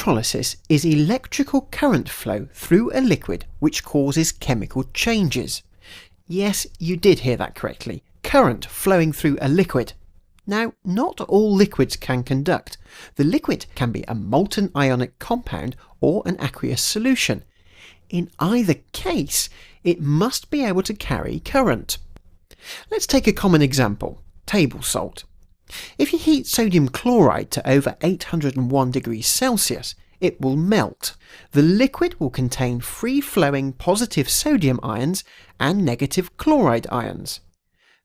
Electrolysis is electrical current flow through a liquid which causes chemical changes. Yes, you did hear that correctly. Current flowing through a liquid. Now, not all liquids can conduct. The liquid can be a molten ionic compound or an aqueous solution. In either case, it must be able to carry current. Let's take a common example, table salt. If you heat sodium chloride to over 801 degrees Celsius, it will melt. The liquid will contain free-flowing positive sodium ions and negative chloride ions.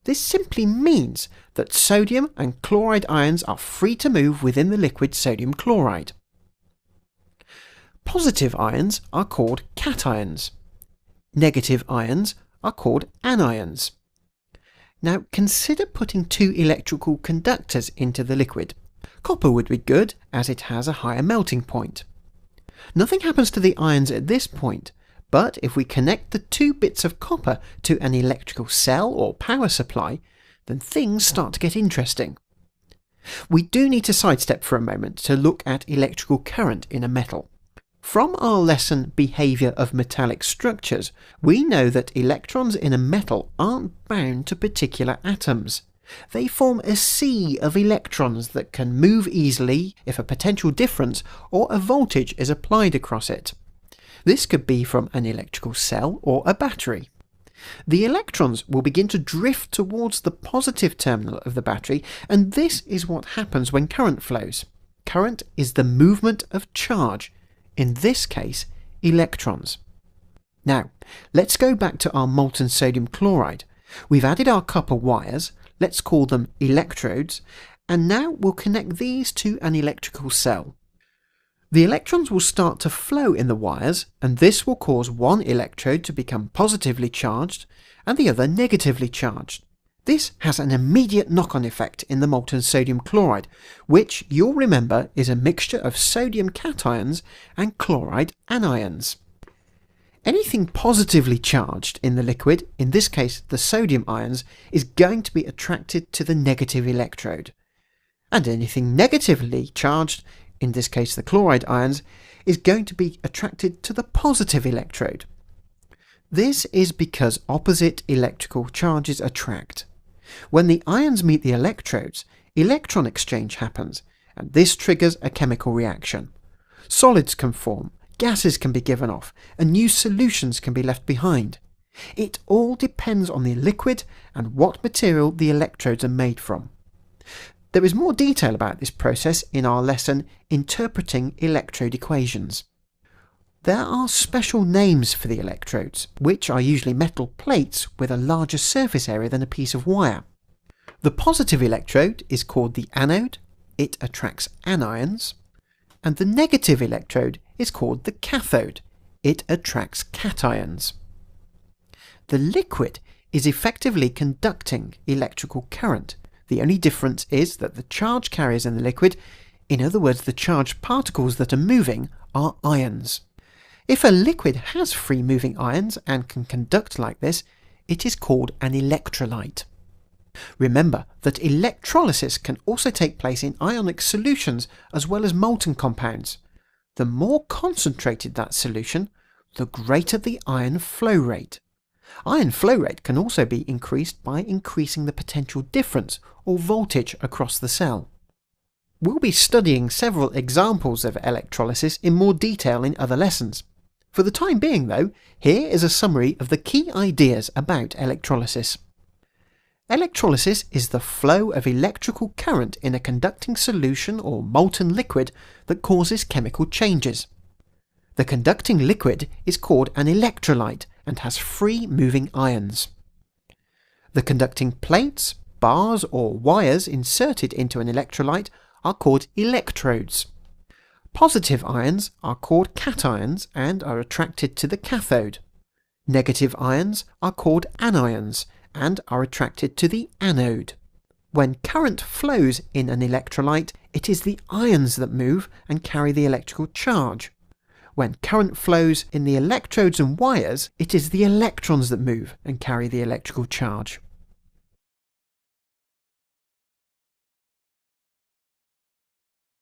This simply means that sodium and chloride ions are free to move within the liquid sodium chloride. Positive ions are called cations. Negative ions are called anions. Now consider putting two electrical conductors into the liquid. Copper would be good as it has a higher melting point. Nothing happens to the ions at this point, but if we connect the two bits of copper to an electrical cell or power supply, then things start to get interesting. We do need to sidestep for a moment to look at electrical current in a metal. From our lesson Behaviour of Metallic Structures, we know that electrons in a metal aren't bound to particular atoms. They form a sea of electrons that can move easily if a potential difference or a voltage is applied across it. This could be from an electrical cell or a battery. The electrons will begin to drift towards the positive terminal of the battery, and this is what happens when current flows. Current is the movement of charge. In this case, electrons. Now, let's go back to our molten sodium chloride. We've added our copper wires, let's call them electrodes, and now we'll connect these to an electrical cell. The electrons will start to flow in the wires, and this will cause one electrode to become positively charged and the other negatively charged. This has an immediate knock-on effect in the molten sodium chloride, which you'll remember is a mixture of sodium cations and chloride anions. Anything positively charged in the liquid, in this case the sodium ions, is going to be attracted to the negative electrode. And anything negatively charged, in this case the chloride ions, is going to be attracted to the positive electrode. This is because opposite electrical charges attract. When the ions meet the electrodes, electron exchange happens, and this triggers a chemical reaction. Solids can form, gases can be given off, and new solutions can be left behind. It all depends on the liquid and what material the electrodes are made from. There is more detail about this process in our lesson Interpreting Electrode Equations. There are special names for the electrodes, which are usually metal plates with a larger surface area than a piece of wire. The positive electrode is called the anode, it attracts anions, and the negative electrode is called the cathode, it attracts cations. The liquid is effectively conducting electrical current. The only difference is that the charge carriers in the liquid, in other words the charged particles that are moving, are ions. If a liquid has free-moving ions and can conduct like this, it is called an electrolyte. Remember that electrolysis can also take place in ionic solutions as well as molten compounds. The more concentrated that solution, the greater the ion flow rate. Ion flow rate can also be increased by increasing the potential difference or voltage across the cell. We'll be studying several examples of electrolysis in more detail in other lessons. For the time being though, here is a summary of the key ideas about electrolysis. Electrolysis is the flow of electrical current in a conducting solution or molten liquid that causes chemical changes. The conducting liquid is called an electrolyte and has free moving ions. The conducting plates, bars or wires inserted into an electrolyte are called electrodes. Positive ions are called cations and are attracted to the cathode. Negative ions are called anions and are attracted to the anode. When current flows in an electrolyte, it is the ions that move and carry the electrical charge. When current flows in the electrodes and wires, it is the electrons that move and carry the electrical charge.